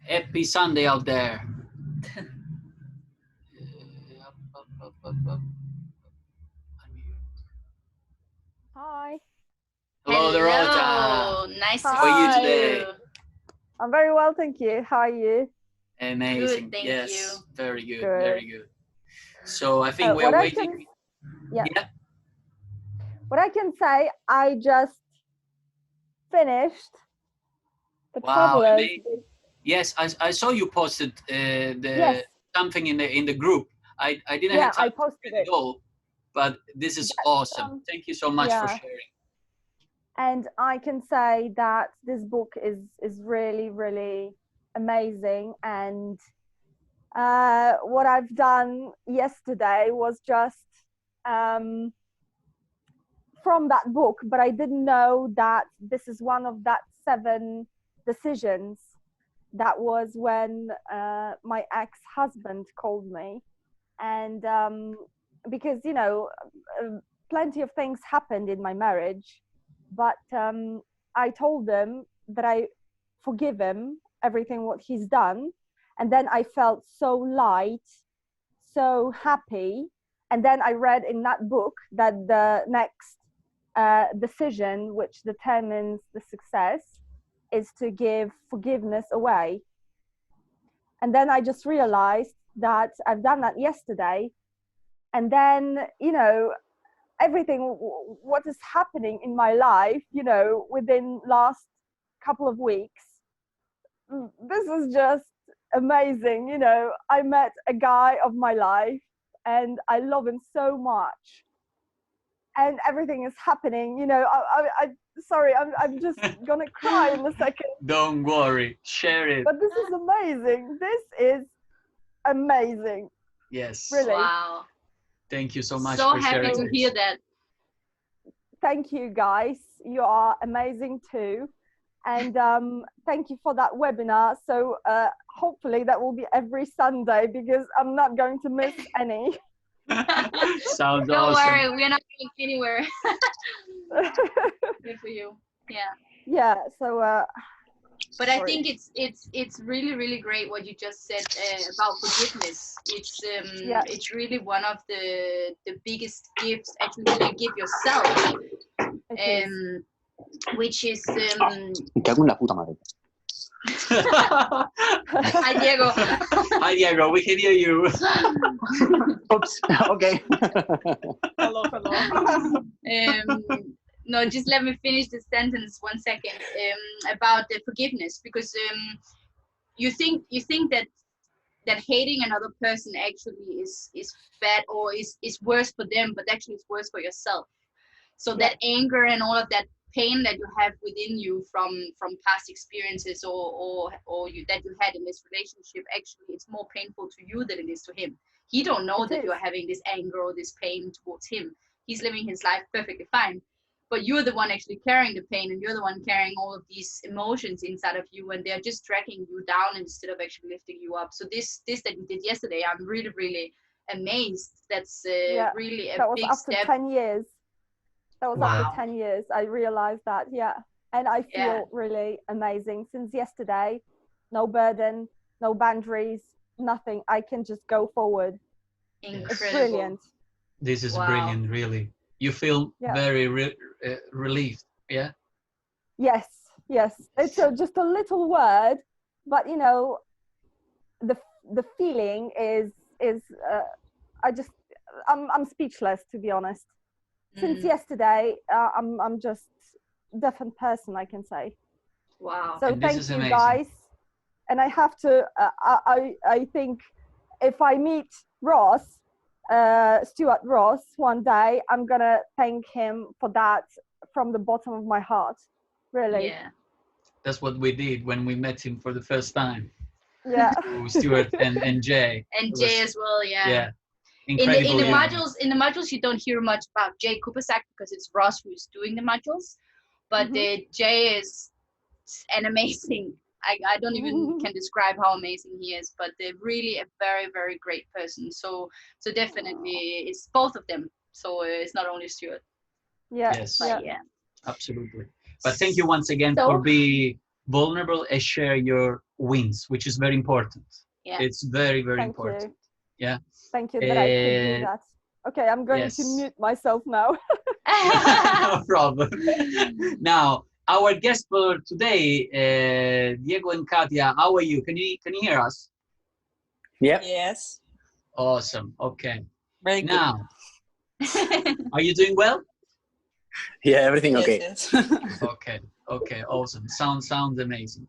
Happy Sunday out there. Hi. Hello, Dorota. Hello, nice to How are you Hi. see today? you. I'm very well, thank you. How are you? Amazing. Good, thank Yes, you. very good, Good. very good. So I think we're What I waiting. can, yeah, Yeah. what I can say, I just finished the Wow. Travelers. Yes, I saw you posted the Yes, something in the group. I didn't yeah, have I time to posted read it it. all, but this is That's, awesome. Thank you so much for yeah, sharing. and I can say that this book is really, really amazing. And what I've done yesterday was just um, from that book, but I didn't know that this is one of that 7 decisions. That was when my ex-husband called me, and because plenty of things happened in my marriage, but I told him that I forgive him everything what he's done, and then I felt so light, so happy. And then I read in that book that the next decision which determines the success is to give forgiveness away. And then I just realized that I've done that yesterday. And then, everything what is happening in my life, within last couple of weeks, this is just amazing. I met a guy of my life and I love him so much, and everything is happening. I sorry, I'm just gonna cry in a second. Don't worry, share it. But this is amazing. This is amazing. Yes. Really. Wow. Thank you so much So for happy sharing to this. hear that. Thank you, guys. You are amazing too. And thank you for that webinar. So hopefully that will be every Sunday, because I'm not going to miss any. Sounds Don't awesome. worry, we're not going anywhere. Good for you. Yeah. Yeah. So. But I Sorry. think it's really great what you just said about forgiveness. It's really one of the biggest gifts actually you can give yourself. It is. Which is Me cago en la puta madre. Hi Diego. Hi Diego, we can hear you. Oops. Okay. Hello. No, just let me finish the sentence 1 second about the forgiveness, because you think that hating another person actually is bad, or is worse for them, but actually it's worse for yourself. So that anger and all of that pain that you have within you from past experiences or that you had in this relationship, actually it's more painful to you than it is to him. He don't know that you're having this anger or this pain towards him. He's living his life perfectly fine, but you're the one actually carrying the pain, and you're the one carrying all of these emotions inside of you, and they're just dragging you down instead of actually lifting you up. So this that you did yesterday, I'm really amazed. That's really a that was big after step. 10 years. That was Wow. after 10 years. I realized that, and I feel really amazing since yesterday. No burden, no boundaries, nothing. I can just go forward. Incredible. It's brilliant. This is brilliant, really. You feel very relieved, yeah? Yes. It's just a little word, but the feeling is I'm speechless, to be honest. Since yesterday, I'm just a different person, I can say. Wow. So thank you, guys. And I have to, I think if I meet Ross, Stuart Ross, one day, I'm going to thank him for that from the bottom of my heart. Really. Yeah. That's what we did when we met him for the first time. Yeah. Stuart and Jay. And Jay as well, yeah. Yeah. Incredible. In the modules, you don't hear much about Jay Kupasak because it's Ross who's doing the modules. But Jay is an amazing. I don't even can describe how amazing he is, but they're really a very great person. So definitely it's both of them. So it's not only Stuart. Yes. Yeah. Absolutely. But thank you once again for being vulnerable and share your wins, which is very important. Yeah. It's very, very Thank important. you. Yeah. Thank you that I could do that. Okay, I'm going to Yes. mute myself now. No problem. Now, our guest for today, Diego and Katia, how are you? Can you hear us? Yeah. Yes. Awesome. Okay. Very good. Now, are you doing well? Yeah, everything okay. Yes. Okay. Okay. Awesome. Sounds amazing.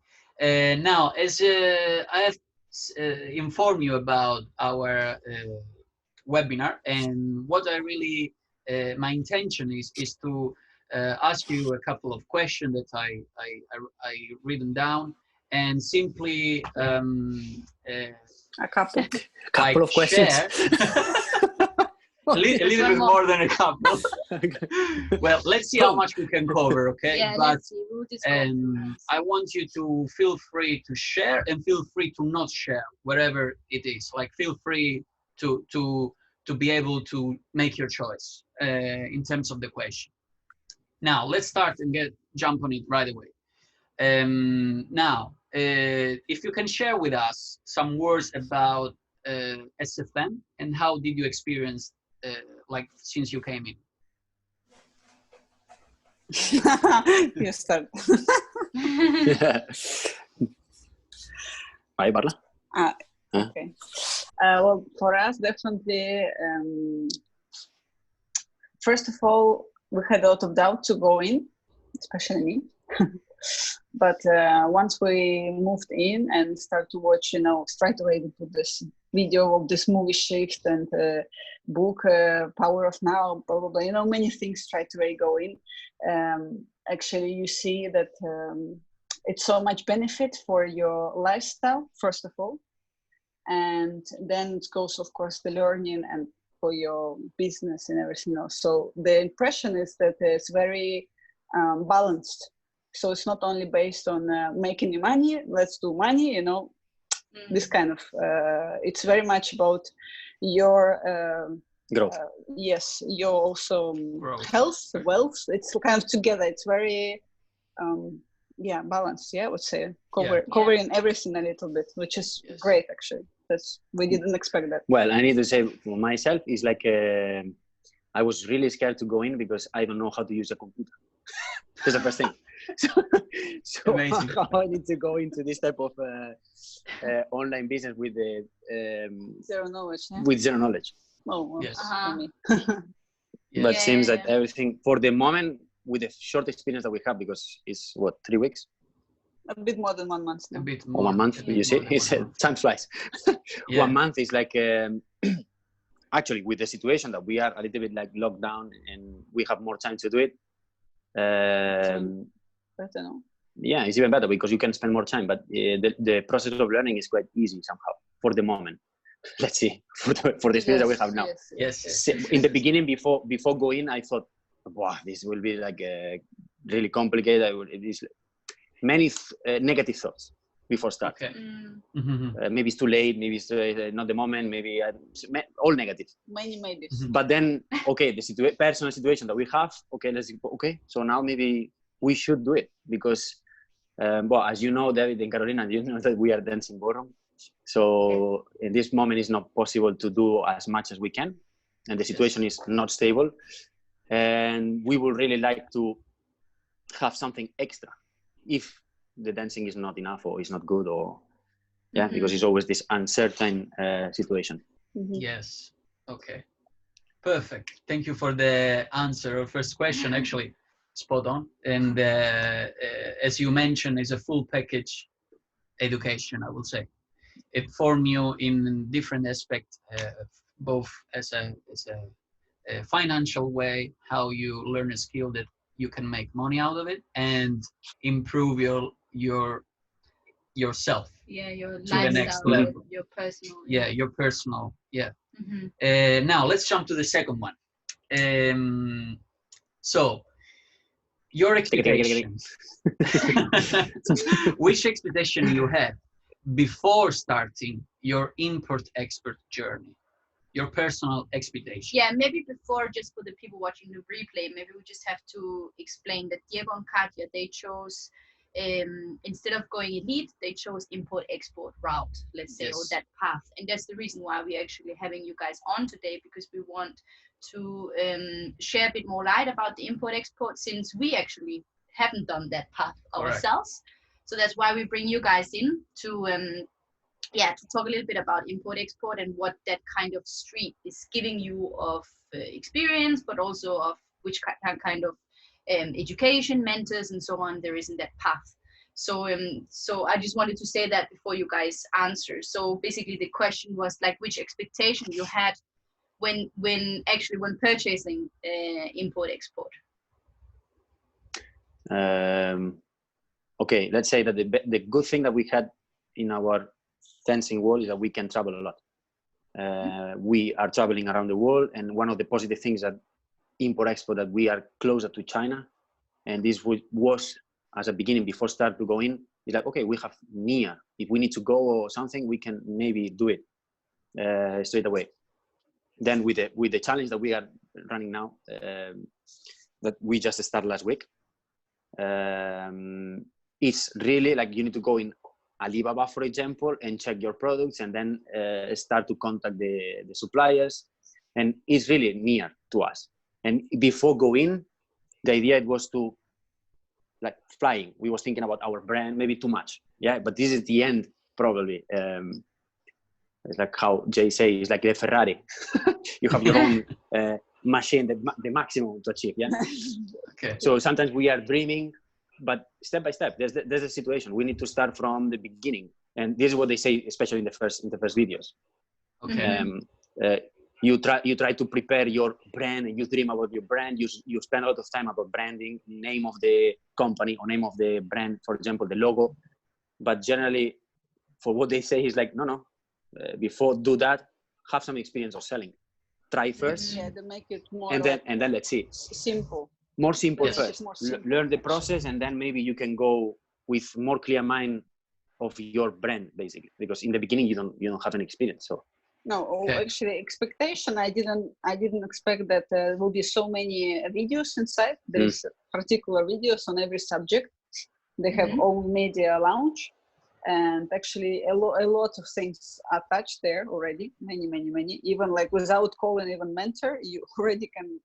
Now, as I have informed you about our webinar, and what I really my intention is to ask you a couple of questions that I written down, and simply A couple. Couple of questions. share a little bit more than a couple. Well, let's see how much we can cover, okay? Yeah, But let's see. We'll discuss. I want you to feel free to share and feel free to not share, wherever it is. Like, feel free to be able to make your choice in terms of the question. Now, let's start and jump on it right away. Now, if you can share with us some words about SFM and how did you experience like since you came in? You start. Vai, parla. Okay. Well, for us, definitely, first of all, we had a lot of doubt to go in, especially me. But once we moved in and start to watch, straight away to this video of this movie Shift and book Power of Now, blah, blah, blah, many things straight away go in. Actually, you see that it's so much benefit for your lifestyle, first of all. And then it goes, of course, the learning and for your business and everything else. So the impression is that it's very balanced. So it's not only based on making you money, let's do money, this kind of, it's very much about your Growth. yes, your also Growth. health, wealth. It's kind of together. It's very, balanced. Yeah, I would say covering everything a little bit, which is great actually. We didn't expect that. Well, I need to say for myself, it's like I was really scared to go in because I don't know how to use a computer. That's the first thing. So Amazing. how I need to go into this type of online business with Zero knowledge. Yeah? with zero knowledge. Oh, well, Yes. But seems that everything for the moment, with the short experience that we have, because it's what, 3 weeks? A bit more than 1 month now. A bit Or more. 1 month, you see, it's time flies. 1 month is like actually with the situation that we are a little bit like locked down and we have more time to do it. Better, no? Yeah, it's even better because you can spend more time, but the process of learning is quite easy somehow for the moment. Let's see, for the experience that we have now. Yes. In the beginning, before going, I thought, wow, this will be like really complicated. It is many negative thoughts before start. Okay. Maybe it's too late, maybe it's not the moment, maybe all negative. Many maybes. But then, okay, the personal situation that we have, okay, so now maybe we should do it because, as you know, David and Carolina, you know that we are dancing ballroom. So in this moment, it's not possible to do as much as we can, and the situation is not stable. And we would really like to have something extra if the dancing is not enough or is not good, or because it's always this uncertain situation. Yes. Okay. Perfect. Thank you for the answer. Our first question, actually, spot on. And as you mentioned, is a full package education, I would say. It forms you in different aspects, both as a financial way, how you learn a skill that you can make money out of it, and improve yourself. Yeah, your to the next lifestyle, level. your personal. Your personal. Now let's jump to the second one. So your expectations. Which expectation you had before starting your import-export journey? Your personal expectation. Yeah, maybe before, just for the people watching the replay, maybe we just have to explain that Diego and Katia, they chose instead of going elite, they chose import-export route, let's say, or Yes. that path. And that's the reason why we're actually having you guys on today, because we want to share a bit more light about the import-export, since we actually haven't done that path Correct. ourselves. So that's why we bring you guys in to to talk a little bit about import-export and what that kind of street is giving you of experience, but also of which kind of education, mentors, and so on there is in that path. So so I just wanted to say that before you guys answer. So basically the question was like which expectation you had when purchasing import-export. Okay, let's say that the good thing that we had in our dancing world is that we can travel a lot. We are traveling around the world, and one of the positive things that import-export, that we are closer to China, and this was as a beginning before start to go in. It's like, okay, we have near. If we need to go or something, we can maybe do it straight away. Then with the challenge that we are running now, that we just started last week, it's really like you need to go in Alibaba, for example, and check your products, and then start to contact the suppliers, and it's really near to us. And before going, the idea it was to like flying. We was thinking about our brand, maybe too much, yeah. But this is the end, probably. It's like how Jay says, it's like the Ferrari. You have your own machine, the maximum to achieve, yeah. Okay. So sometimes we are dreaming, but step by step, there's a situation. We need to start from the beginning, and this is what they say, especially in the first videos. Okay. You try to prepare your brand, and you dream about your brand. You spend a lot of time about branding, name of the company or name of the brand, for example, the logo. But generally, for what they say is like, no. Before do that, have some experience of selling. Try first, Yeah, to make it more and then let's see. Simple. More simple Yes. first. More simple, Learn the process, and then maybe you can go with more clear mind of your brand, basically. Because in the beginning you don't have an experience. So No, Okay. actually, expectation. I didn't expect that there will be so many videos inside. There's particular videos on every subject. They have own media launch, and actually a lot of things are touched there already. Many. Even like without calling even mentor, you already can,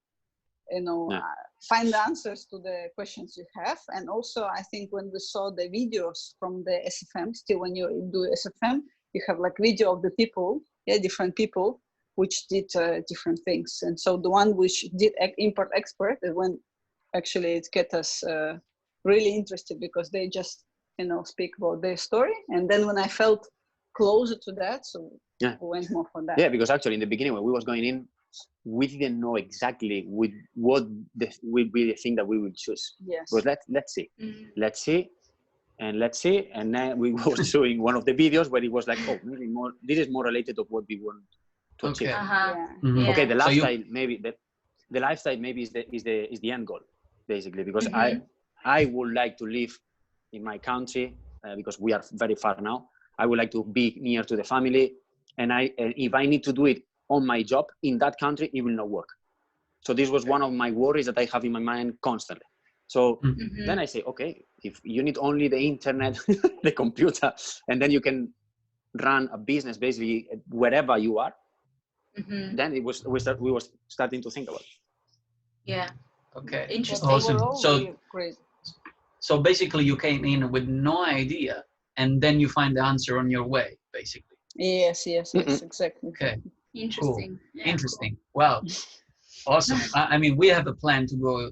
find the answers to the questions you have. And also, I think when we saw the videos from the SFM, still when you do SFM, you have like video of the people, different people, which did different things. And so the one which did import export is when actually it get us really interested, because they just speak about their story. And then when I felt closer to that, so we went more for that. Yeah, because actually in the beginning when we was going in, we didn't know exactly what would be the thing that we would choose. Yes. But let's see. Let's see. And then we was showing one of the videos where it was like, maybe more. This is more related to what we want to achieve. Okay. Yeah. Okay, the So lifestyle maybe the lifestyle maybe is the end goal, basically, because I would like to live in my country because we are very far now. I would like to be near to the family, and if I need to do it on my job in that country, it will not work. So this was one of my worries that I have in my mind constantly. So then I say, okay, if you need only the internet, the computer, and then you can run a business basically wherever you are, then we were starting to think about it. Yeah. Okay. Interesting. Awesome. Overall, great. So basically you came in with no idea, and then you find the answer on your way, basically. Yes, exactly. Okay. Interesting. Cool. Yeah, Interesting. Wow. Awesome. I mean, we have a plan to go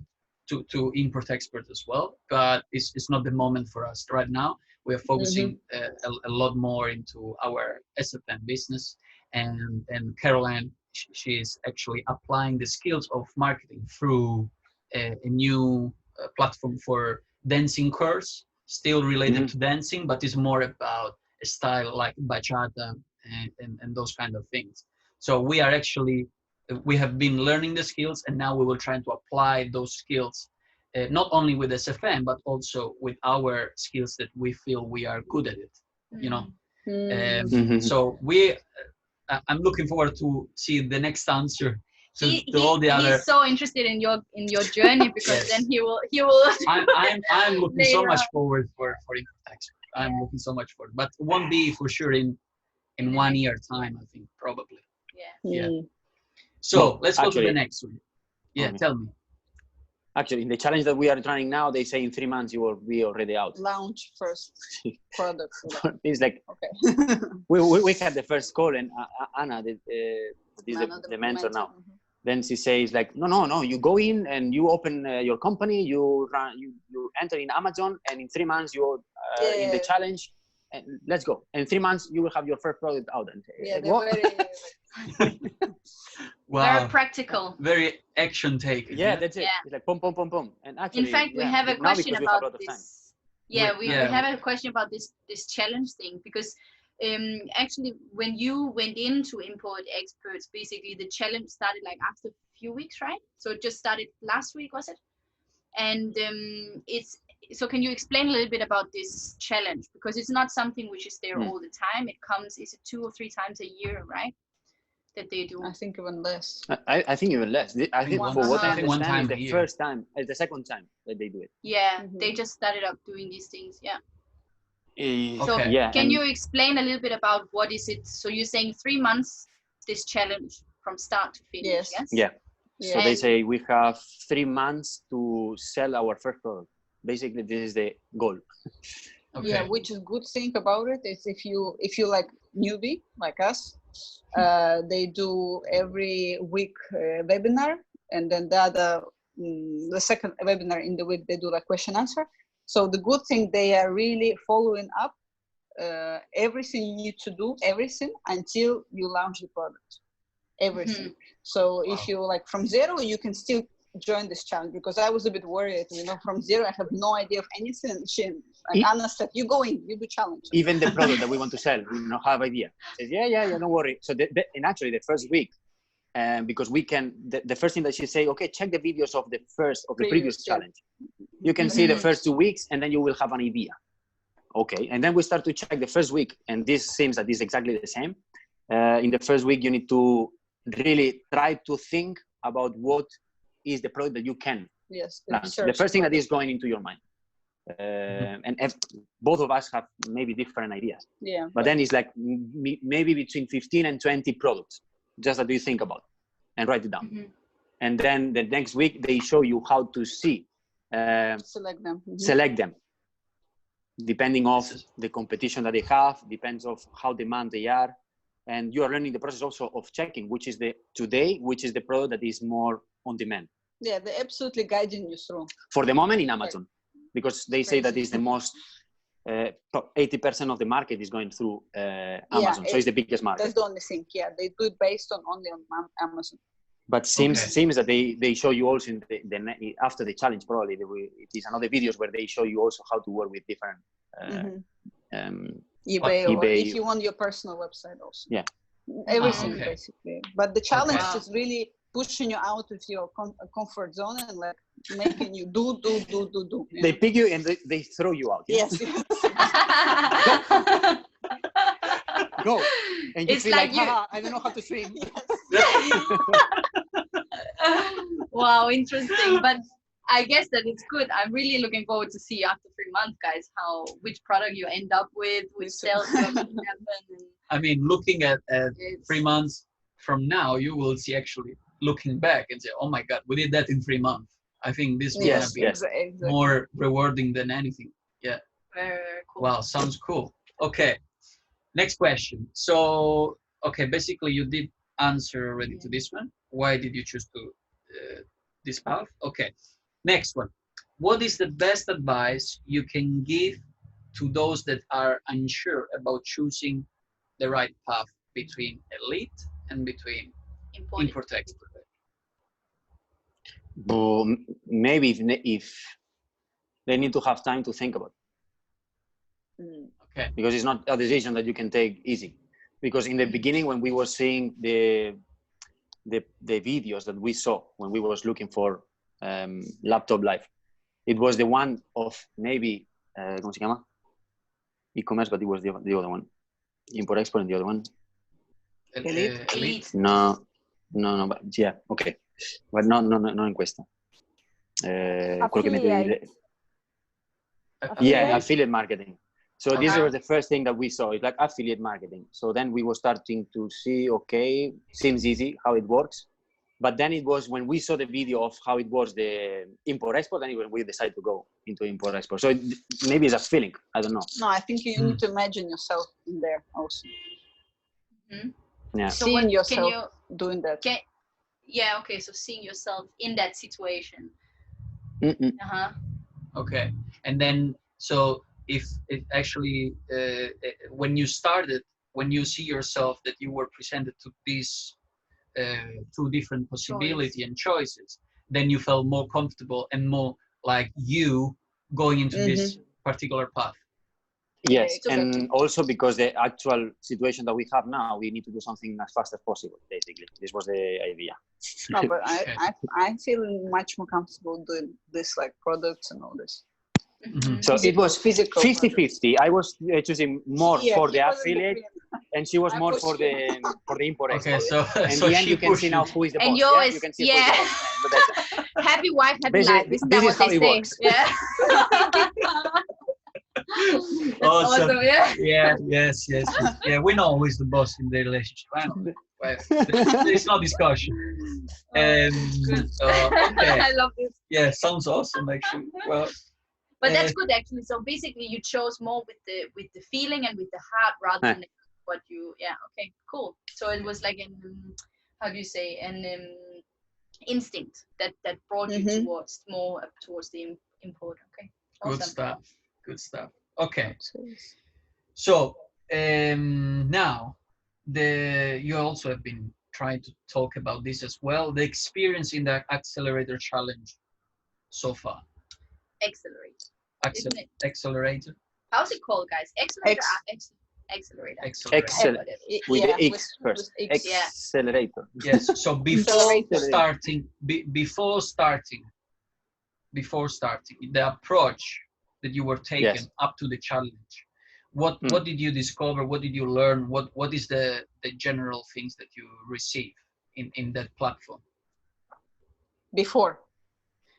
to import export as well, but it's not the moment for us right now. We are focusing a lot more into our SFM business, and Caroline, she is actually applying the skills of marketing through a new platform for dancing course, still related to dancing, but it's more about a style like bachata and those kind of things. So we have been learning the skills, and now we will try to apply those skills, not only with SFM, but also with our skills that we feel we are good at it, So I'm looking forward to see the next answer to all the other. He's so interested in your journey because Yes. then he will. I'm looking so Later much on. forward for InfoTech. I'm looking so much forward, but it won't be for sure in the 1 next year time. I think probably. Yeah. Yeah. Mm. So Well, let's go to actually- the next one. Yeah, Okay. tell me. Actually, in the challenge that we are trying now, they say in 3 months you will be already out. Launch first product. It's like Okay. we had the first call, and Anna, this is Anna, the mentor now. Mhm. Then she says like, no, you go in and you open your company, you enter in Amazon, and in 3 months you're in the Yeah. challenge, and let's go. And in 3 months you will have your first product out. And Yeah, they're what? very. Wow. Very practical. Very action taken. Yeah, that's it. Yeah. It's like pum pum pum pum. And actually, In fact, we yeah, have a now question because we have a lot about of time. this. Yeah, we Yeah. have a question about this challenge thing because actually when you went into Import Experts, basically the challenge started like after a few weeks, right? So it just started last week, was it? And it's so can you explain a little bit about this challenge because it's not something which is there all the time. It comes, is it 2 or 3 times a year, right? That they do. I think even less. I think even less. I think one- for what I I think one understand time is a the year. first time, it's the second time that they do it. Yeah, Mhm. they just started up doing these things. Yeah. So Okay. Yeah. can and- you explain a little bit about what is it? So you're saying 3 months, this challenge from start to finish, Yes. yes? Yeah. So Yeah. they And- say we have 3 months to sell our first product. Basically, this is the goal. Okay. Yeah, which is good thing about it is if you like newbie like us, they do every week webinar, and then the second webinar in the week they do like question answer. So the good thing, they are really following up everything you need to do, everything until you launch the product, everything. So if you like from zero, you can still join this challenge because I was a bit worried, from zero I have no idea of anything. And Anna said, you go in, you do challenge. Even the product that we want to sell, we don't have idea. Says, yeah, don't worry. So and actually the first week, because we can, the first thing that she say, okay, check the videos of the previous Yeah. challenge. You can see the first 2 weeks, and then you will have an idea. Okay, and then we start to check the first week, and this seems that is exactly the same. In the first week, you need to really try to think about what is the product that you can Yes, launch. The first thing that is going into your mind. And both of us have maybe different ideas. Yeah. But then it's like maybe between 15 and 20 products, just that you think about and write it down. And then the next week, they show you how to see, Select them. Mhm. select them, depending of the competition that they have, depends of how demand they are. And you are learning the process also of checking, which is the product that is more on demand. Yeah, they're absolutely guiding you through. For the moment in Amazon, because they say that Crazy. is the most, 80% of the market is going through Amazon. So it's the biggest market. That's the only thing. Yeah, they do it based on only on Amazon. But seems that they show you also in the after the challenge, probably it is another videos where they show you also how to work with different eBay, or eBay. if you want your personal website also. Yeah. Everything okay. basically. But the challenge Wow. is really pushing you out of your comfort zone and like making you do. They pick you and they throw you out. Yes. Go. And you It's feel like like, haha, I don't know how to swim. Wow, interesting. But I guess that it's good. I'm really looking forward to see after 3 months, guys, which product you end up with, which sales you are making happen. I mean, looking at It's- 3 months from now, you will see actually looking back and say, oh my God, we did that in 3 months. I think this will Yes, be Exactly. more rewarding than anything. Yeah. Very cool. Wow, sounds cool. Okay. Next question. So, okay, basically you did answer already to this one. Why did you choose to this path? Okay. Next one. What is the best advice you can give to those that are unsure about choosing the right path between elite and between import export? But maybe if they need to have time to think about it. Okay. Because it's not a decision that you can take easy. Because in the beginning, when we were seeing the videos that we saw when we was looking for laptop live, it was the one of maybe ¿cómo se llama? E-commerce, but it was the other one. Import export and the other one. Elite. No. No, but yeah, ok. But no in questa. Quello che mi devi dire. Yeah, affiliate marketing. So this was the first thing that we saw. It's like affiliate marketing. So then we were starting to see, okay, seems easy how it works. But then it was when we saw the video of how it was the import-export, then we decided to go into import-export. So maybe it's a feeling. I don't know. No, I think you need to imagine yourself in there also. Yeah. So Seeing what yourself can you doing that. yeah, okay, so seeing yourself in that situation. Okay, and then so if it actually when you started, when you see yourself that you were presented to these two different possibility and choices, then you felt more comfortable and more like you going into this particular path. Yes, Yeah, exactly. and also because the actual situation that we have now, we need to do something as fast as possible, basically. This was the idea. No, but I feel much more comfortable doing this, like products and all this. So it was physical 50-50. I was choosing more for the he was in affiliate, between. and she was I more pushed for the import Okay, export. so In so the end, she you can see pushed now you. who is the And boss. you Yeah? always- You can see who is the boss. But that's it. Happy wife, happy Basically, life. Isn't that this is what how they it say? works. Yeah. That's awesome. Yeah. Yeah, yes. Yeah, we're not always the boss in the relationship. I know. Well, there's no discussion. Good. Okay. I love this. Yeah, sounds awesome actually. Well, But that's good actually. So basically, you chose more with the feeling and with the heart rather than what you. Yeah. Okay. Cool. So it was like an how do you say an instinct that brought you towards the import. Okay. Awesome. Good stuff. Okay. So now you also have been trying to talk about this as well. The experience in the accelerator challenge so far. Accelerate. Accelerator. How's it called, guys? Accelerator. Accelerator. With the X first. X. Accelerator. Yes. So before starting, the approach that you were taking up to the challenge, what did you discover? What did you learn? What is the general things that you receive in that platform? Before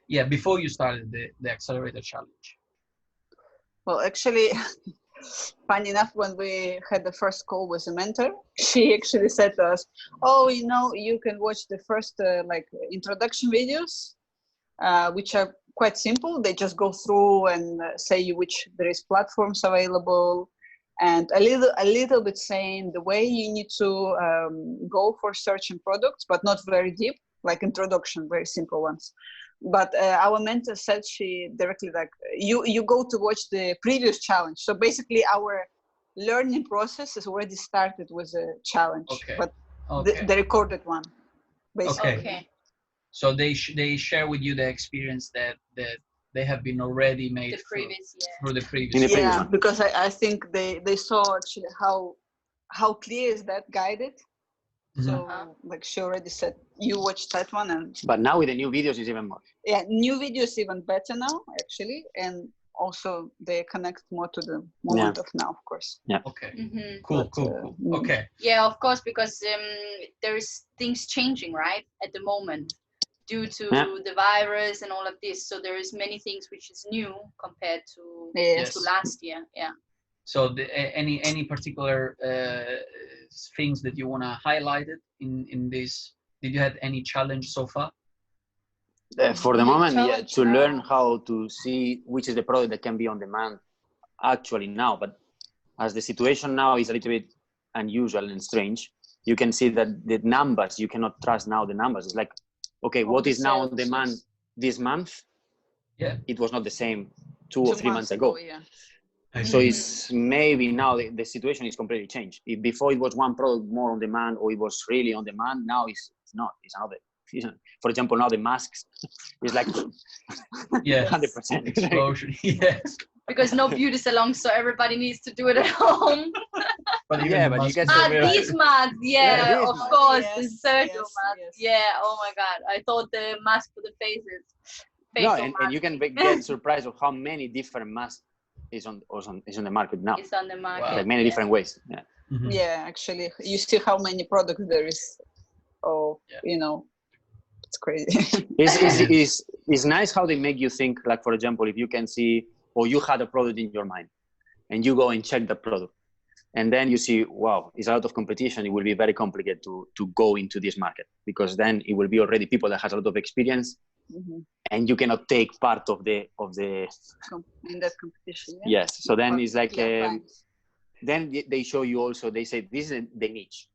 you started the accelerator challenge. Well, actually, funny enough, when we had the first call with a mentor, she actually said to us, "Oh, you can watch the first introduction videos, which are quite simple. They just go through and say which there is platforms available, and a little bit saying the way you need to go for searching products, but not very deep, like introduction, very simple ones." But our mentor said she directly you go to watch the previous challenge. So basically our learning process is already started with a challenge, but the recorded one, basically. Okay. So they share with you the experience that they have been already made through the previous Yeah, because I think they saw actually how clear is that guided. So like she already said, you watch that one, but now with the new videos is even more. Yeah, new videos even better now actually, and also they connect more to the moment of now, of course. Yeah. Okay. Cool. Okay. Yeah, of course, because there is things changing right at the moment due to the virus and all of this. So there is many things which is new compared to last year. Yeah. So any particular things that you want to highlight it in this? Did you have any challenge so far? For the moment, to learn how to see which is the product that can be on demand actually now. But as the situation now is a little bit unusual and strange, you can see that the numbers, you cannot trust now the numbers. It's like, okay, what is now on demand this month? Yeah. It was not the same 2 or 3 months ago. Yeah. So it's maybe now the situation is completely changed. If before it was one product more on demand, or it was really on demand, now it's not. It's another. For example, now the masks is like 100% explosion. Yes. Because no beauty salon, so everybody needs to do it at home. But you get these masks, of course, yes, the surgical mask. Yes. Yeah, oh my god, I thought the mask for the faces. No, and you can get surprised of how many different masks is on the market now. It's on the market. Like many different ways. Yeah. Yeah, actually, you see how many products there is. or it's crazy. It's nice how they make you think. Like, for example, if you can see, or you had a product in your mind, and you go and check the product, and then you see, wow, it's a lot of competition. It will be very complicated to go into this market, because then it will be already people that has a lot of experience, and you cannot take part of the in that competition. Yes. So then it's like then they show you also. They say this is the niche.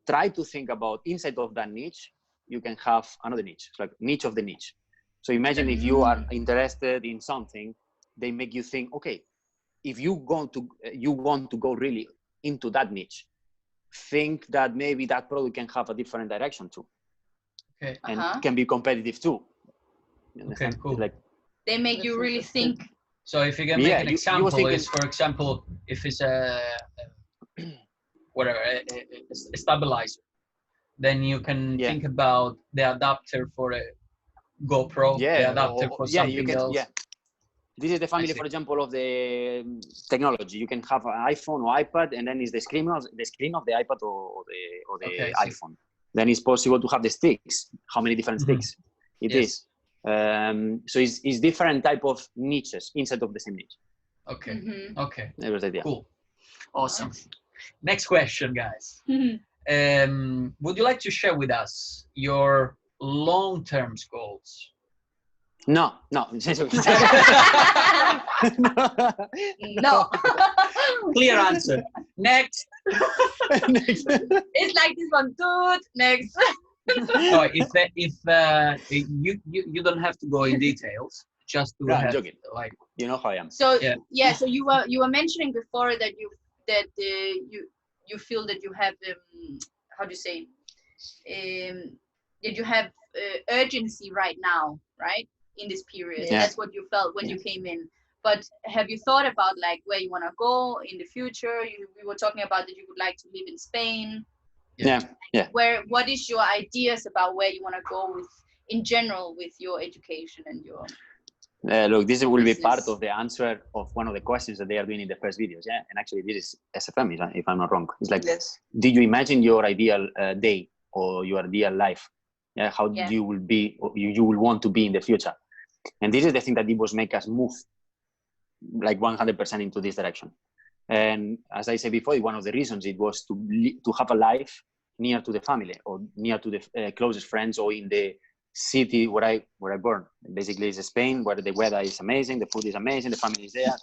Try to think about inside of that niche. You can have another niche. It's like niche of the niche. So imagine if you are interested in something, they make you think, okay, if you want to go really into that niche, think that maybe that product can have a different direction too. Okay. And can be competitive too. Okay, cool. Like, they make you really think. So if you can make an example, thinking, is for example, if it's a stabilizer, then you can think about the adapter for a GoPro, the adapter for something else. Yeah. This is the family, for example, of the technology. You can have an iPhone or iPad, and then it's the screen of the iPad or the iPhone. Then it's possible to have the sticks. How many different sticks it is? So it's different type of niches inside of the same niche. Okay. Okay. That was the idea. Cool. Awesome. Next question, guys. Would you like to share with us your long-term goals? No. No. Clear answer. Next. It's like this one. Dude, next. No, if you don't have to go in details, just to I'm joking. Like, you know how I am. So so you were mentioning before that you feel that you have how do you say that you have urgency right now, right, in this period. That's what you felt when you came in. But have you thought about like where you want to go in the future? We were talking about that you would like to live in Spain. Yeah. What is your ideas about where you want to go with in general with your education and your look, this will be business? part of the answer of one of the questions that they are doing in the first videos. Yeah, and actually this is SFM, if I'm not wrong. It's like, did you imagine your ideal day or your ideal life? Yeah, how you will be, or you will want to be in the future. And this is the thing that it was make us move like 100% into this direction. And as I said before, one of the reasons it was to have a life near to the family or near to the closest friends, or in the city where I born. Basically, it's Spain, where the weather is amazing, the food is amazing, the family is there.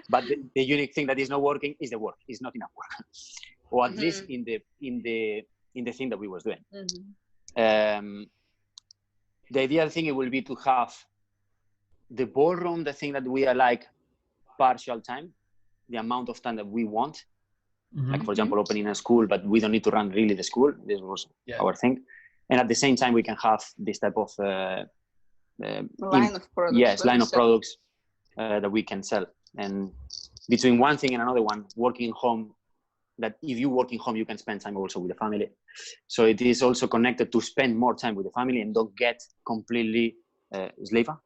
But the unique thing that is not working is the work. It's not enough work, or at least in the thing that we was doing. The ideal thing it will be to have the ballroom, the thing that we are like partial time, the amount of time that we want. Like, for example, opening a school, but we don't need to run really the school. This was our thing. And at the same time, we can have this type of line of products. Yes, line of products that we can sell. And between one thing and another one, working home, that if you work in home, you can spend time also with the family. So it is also connected to spend more time with the family and don't get completely slave of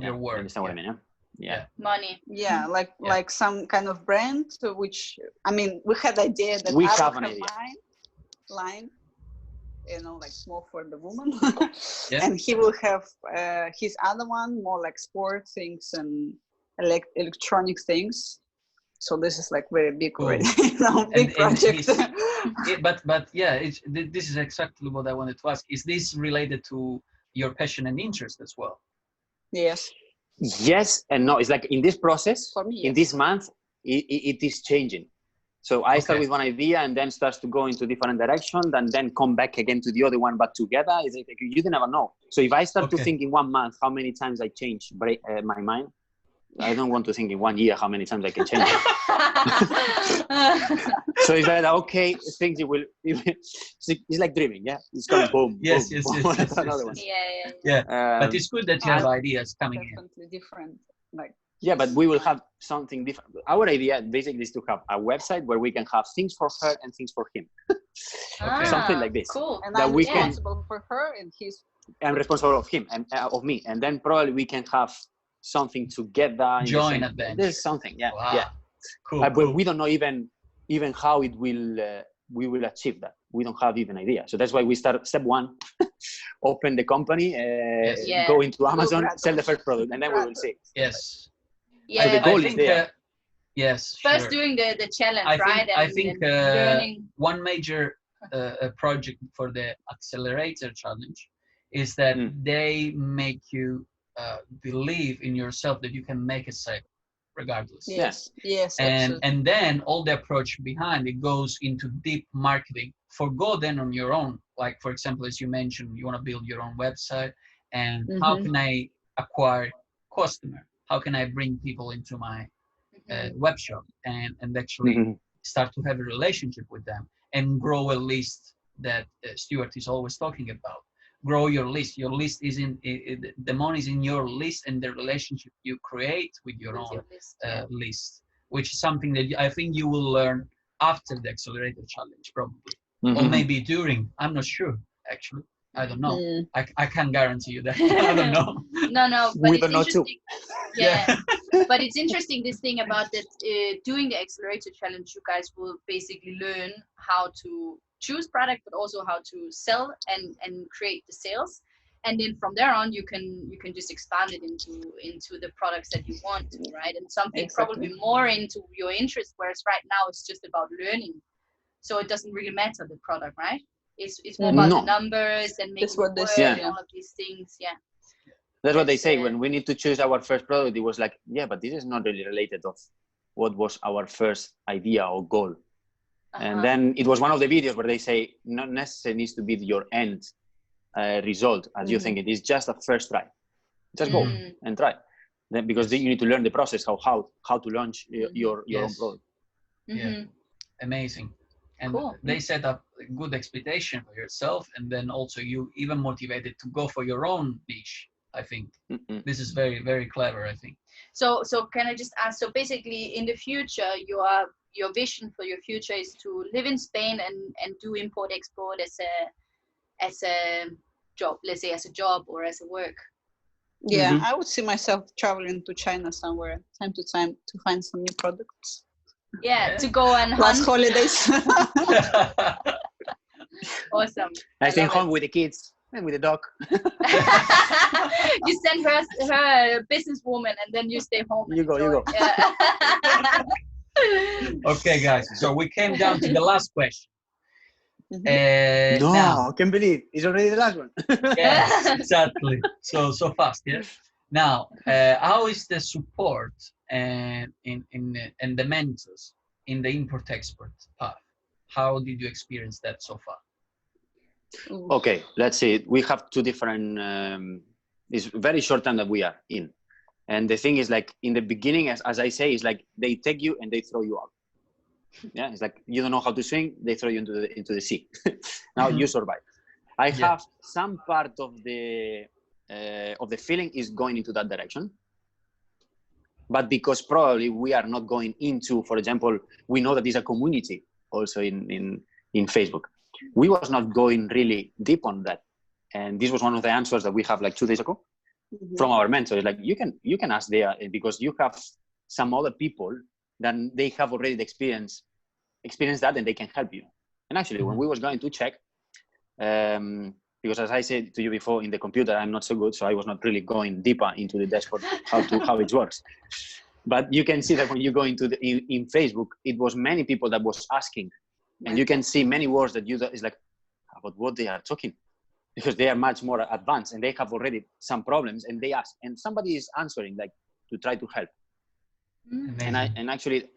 your work. Understand what I mean? Yeah. Money. Yeah, like some kind of brand, which, I mean, we had the idea that we have an idea. Line, like more for the woman. And he will have his other one more like sport things and electronic things. So this is like very big already, big project. But yeah, this is exactly what I wanted to ask. Is this related to your passion and interest as well? Yes and no. It's like in this process, for me, in this month, it is changing. So I start with one idea and then starts to go into different directions and then come back again to the other one, but together, it's like you never know. So if I start to think in 1 month how many times I change my mind, I don't want to think in 1 year how many times I can change it. So it's like, okay, things it's like dreaming, yeah? It's going boom, yes. another one. Yeah. But it's good that you have ideas coming in. Different, like. Yeah, but we will have something different. Our idea basically is to have a website where we can have things for her and things for him. Something like this. Cool. And I'm responsible for her and he's... I'm responsible of him and of me. And then probably we can have something together. Join adventure. There's something, Wow. Cool, But cool. we don't know even how it will we will achieve that. We don't have even idea. So that's why we start step one, open the company, Yeah. go into Amazon, gradually. sell the first product, and then we will see. Yes. Yeah. So the goal is think, there. yes. First Sure. doing the challenge, I think, right? I think learning. one major project for the accelerator challenge is that they make you believe in yourself that you can make a sale regardless. Yes. Yes. And Absolutely. and then all the approach behind it goes into deep marketing for go then on your own. Like for example, as you mentioned, you want to build your own website, and how can I acquire customer? How can I bring people into my web shop and actually start to have a relationship with them and grow a list that Stuart is always talking about. Grow your list. Your list is the money is in your list and the relationship you create with your own list, which is something that I think you will learn after the accelerator challenge probably, or maybe during. I'm not sure actually. I don't know. I can't guarantee you that. I don't know. No, but We it's don't know too. interesting. Yeah. But it's interesting this thing about that doing the accelerator challenge, you guys will basically learn how to choose product, but also how to sell and create the sales. And then from there on, you can just expand it into the products that you want to, right? And something probably more into your interest, whereas right now it's just about learning. So it doesn't really matter the product, right? It's more about the numbers and making it work and all of these things. Yeah. That's what they say when we need to choose our first product. It was like, yeah, but this is not really related of what was our first idea or goal. And then it was one of the videos where they say not necessarily needs to be your end result as you think it is, just a first try. Just go and try. Then because you need to learn the process how to launch your own product. Yeah, amazing. And they set up a good expectation for yourself, and then also you even motivated to go for your own niche. I think this is very, very clever, I think. So can I just ask, so basically in the future, your vision for your future is to live in Spain and do import export as a job, let's say as a job or as a work? Yeah, I would see myself traveling to China somewhere time to time to find some new products. Yeah, to go and last hunt. holidays. Awesome. I stay home with the kids and with the dog. You send her a businesswoman and then you stay home. You go. Yeah. Okay, guys. So we came down to the last question. No, now, I can't believe it's already the last one. Yes, exactly. So fast, yeah. Now, how is the support and the mentors in the import-export path? How did you experience that so far? Okay, let's see. We have two different. It's very short time that we are in, and the thing is, like in the beginning, as I say, is like they take you and they throw you out. Yeah, it's like you don't know how to swim, they throw you into the sea. Now you survive. I have some part of the feeling is going into that direction, but because probably we are not going into, for example, we know that there's a community also in Facebook. We was not going really deep on that, and this was one of the answers that we have like 2 days ago from our mentors. Like you can ask there because you have some other people that they have already experienced that and they can help you. And actually, when we was going to check, because as I said to you before, in the computer I'm not so good, so I was not really going deeper into the dashboard how it works. But you can see that when you go into in Facebook, it was many people that was asking, and you can see many words that is like about what they are talking, because they are much more advanced and they have already some problems, and they ask, and somebody is answering like to try to help. And actually,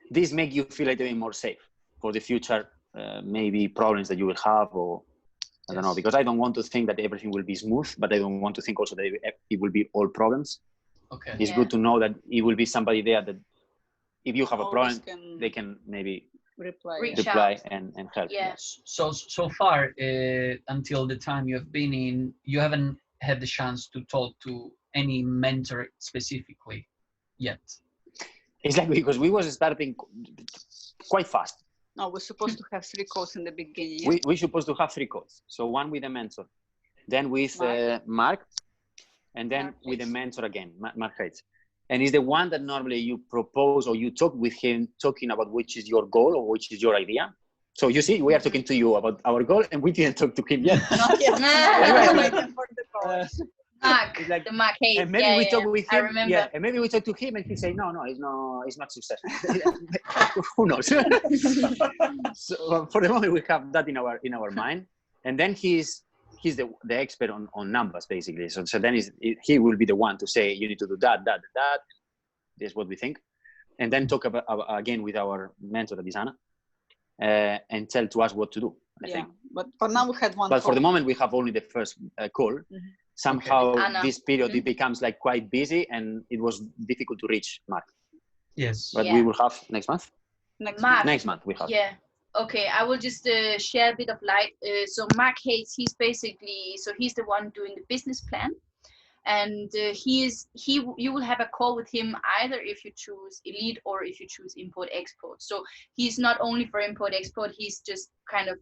this make you feel a little bit more safe for the future, maybe problems that you will have, or I don't know, because I don't want to think that everything will be smooth, but I don't want to think also that it will be all problems. Okay. It's good to know that it will be somebody there that if you have a problem, they can maybe reply and help. Yeah. So far, until the time you have been in, you haven't had the chance to talk to any mentor specifically yet. It's like because we was starting quite fast. No, we're supposed to have 3 calls in the beginning. We're supposed to have 3 calls. So one with a mentor, then with Mark, and then with the mentor again, Mark Hayes. and he's the one that normally you propose or you talk with him, talking about which is your goal or which is your idea. So you see, we are talking to you about our goal, and we didn't talk to him yet. Not yet. Mark, It's like, the Mark Hayes. and maybe we talk with I him. remember. Yeah, and maybe we talk to him, and he say, no, it's not successful. Who knows? So for the moment, we have that in our mind, and then he's the expert on numbers basically. So then he will be the one to say you need to do that. This is what we think, and then talk about again with our mentor, Adisana, and tell to us what to do. I think. But for now we had one. But for the moment, we have only the first call. Mm-hmm. Somehow this period it becomes like quite busy, and it was difficult to reach Mark. Yes. But we will have next month. Next month we have. Yeah. Okay, I will just share a bit of light. So Mark Hayes, he's the one doing the business plan, and you will have a call with him either if you choose Elite or if you choose Import Export. So he's not only for Import Export, he's just kind of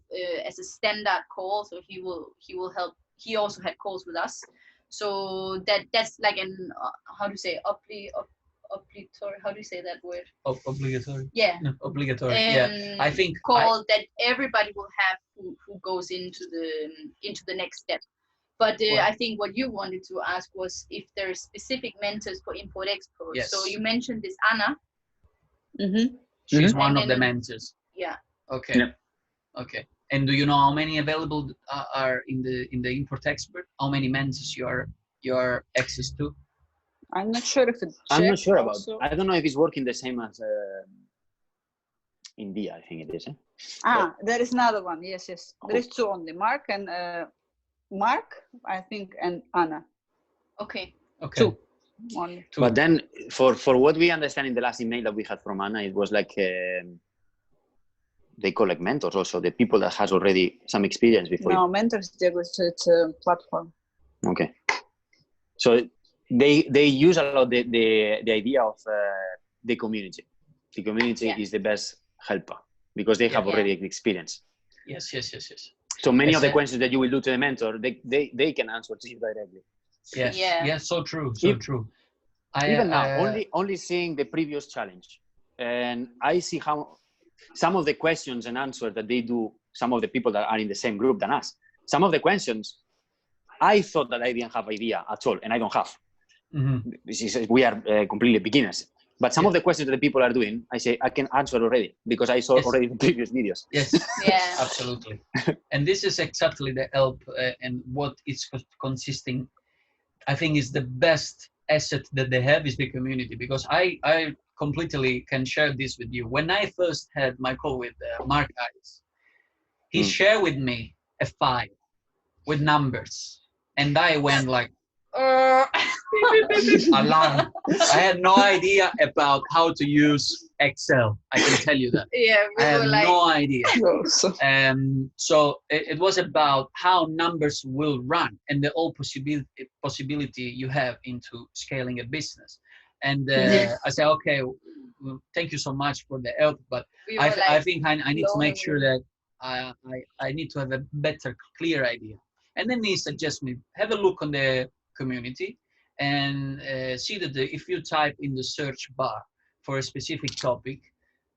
as a standard call. So he will help. He also had calls with us. So that's like an how to say obligatory. How do you say that word? Obligatory. Yeah. No, obligatory. Yeah. I think call that everybody will have who goes into the next step. But I think what you wanted to ask was if there are specific mentors for Import Export. Yes. So you mentioned this Anna. Mm-hmm. She's one of the mentors. Yeah. Okay. Yeah. Okay. And do you know how many available are in the Import Expert? How many mentors you are access to? I'm not sure if it's. I'm not sure about. I don't know if it's working the same as India. I think it is. There is another one. Yes. There is two only. Mark, I think, and Anna. Okay. Two. Only. Two. But then, for what we understand in the last email that we had from Anna, it was like they call like mentors also, the people that has already some experience before. No, mentors, it's a platform. Okay. So they use a lot the idea of the community. The community is the best helper because they have already experience. Yes. So many of the questions that you will do to the mentor, they can answer to you directly. Yes. Yeah. So true. True. Even now, only seeing the previous challenge, and I see how some of the questions and answers that they do, some of the people that are in the same group than us, some of the questions, I thought that I didn't have idea at all, and I don't have. Mm-hmm. We are completely beginners. But some of the questions that the people are doing, I say, I can answer already because I saw already the previous videos. Yes, absolutely. And this is exactly the help and what it's consisting. I think is the best asset that they have is the community, because I completely can share this with you. When I first had my call with Mark Hayes, he shared with me a file with numbers, and I went like, alarm. I had no idea about how to use Excel. I can tell you that. Yeah, I had no idea. So it was about how numbers will run and the whole possibility you have into scaling a business. And I said, okay, well, thank you so much for the help, but I think I need to make sure that I need to have a better, clear idea. And then he suggests me, have a look on the community and see that if you type in the search bar for a specific topic,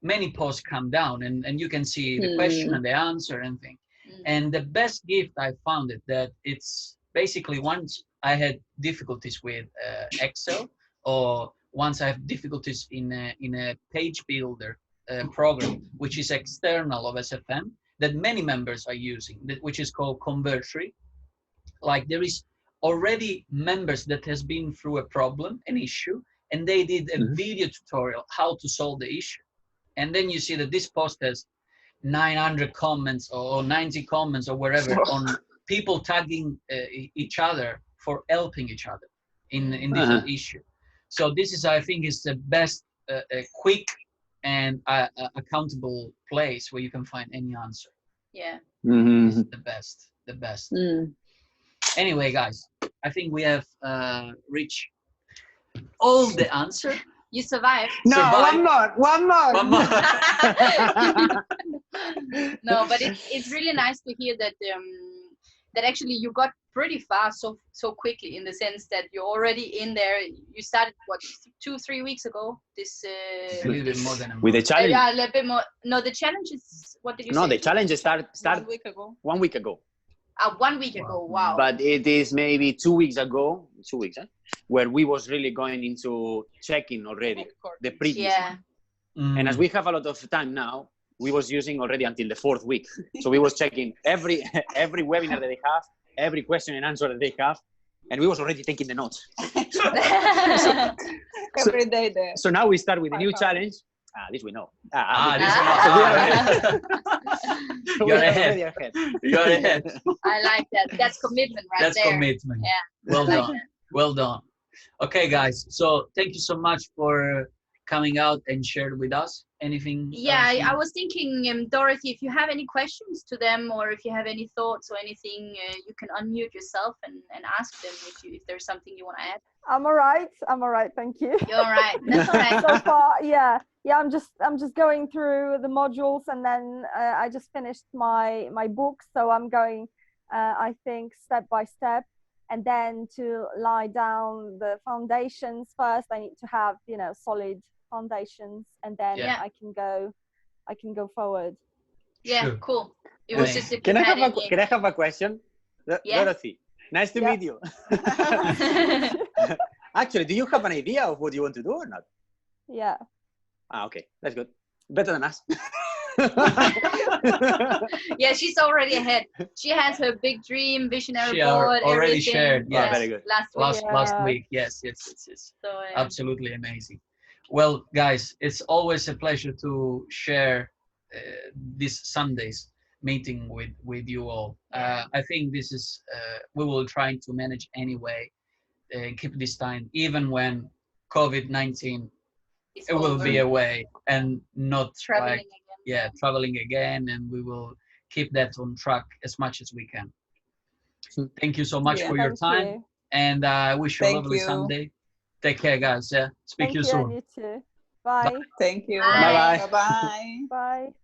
many posts come down and you can see the question and the answer and things. And the best gift I found it that it's basically once I had difficulties with Excel, or once I have difficulties in a page builder program, which is external of SFM, that many members are using, which is called Convertry. Like there is already members that has been through a problem, an issue, and they did a video tutorial how to solve the issue. And then you see that this post has 900 comments or 90 comments or wherever on people tagging each other for helping each other in different issue. So this is, I think, is the best quick and accountable place where you can find any answer. Yeah. This is the best. Anyway, guys, I think we have reached all the answer. You survived. No, one more. No, but it's really nice to hear that that actually you got pretty fast so quickly, in the sense that you're already in there. You started what 2-3 weeks ago. This A little bit more than a With the month. challenge. yeah, a little bit more. No, the challenge is, what did you No, say? the challenge start 1 week ago. 1 week ago. 1 week ago. Wow. But it is maybe 2 weeks ago, 2 weeks, where we was really going into checking already the previous Yeah. one. And as we have a lot of time now, we was using already until the 4th week. So we was checking every webinar that they have, every question and answer that they have, and we was already taking the notes. Every day there. So now we start with a new challenge. This we know. This So one. we are ahead. So we You're are ahead. already ahead. You're ahead. I like that. That's commitment right That's there. commitment. Yeah. Well I like done. that. Well done. Okay, guys. So thank you so much for coming out and shared with us. Anything? Yeah, else? I was thinking, Dorothy, if you have any questions to them, or if you have any thoughts or anything, you can unmute yourself and ask them if there's something you want to add. I'm all right, thank you. You're all right. That's all right. So far, yeah, I'm just going through the modules, and then I just finished my book, so I'm going I think step by step, and then to lie down the foundations first. I need to have solid foundations, and then Yeah. I can go forward. Yeah, Sure. cool. It was just if Can you I had have any. can I have a question? Yeah. Dorothy, nice to Yeah. meet you. Actually, do you have an idea of what you want to do or not? Yeah. Okay, that's good. Better than us. Yeah, she's already ahead. She has her big dream, visionary She board, already everything. shared, yes. Very good. Last week. Last Yeah. week. Yes. So, Absolutely amazing. Well, guys, it's always a pleasure to share these Sundays meeting with you all. I think this is we will try to manage anyway, keep this time, even when COVID-19 it's it will over. be away and not Traveling like again. traveling again, and we will keep that on track as much as we can. Thank you so much Yeah. for your Thank time, you. and I wish you a Thank lovely you. Sunday. Take care, guys. Yeah, speak Thank to you you, soon. and you too. Bye. Thank you. Bye. Bye-bye. Bye.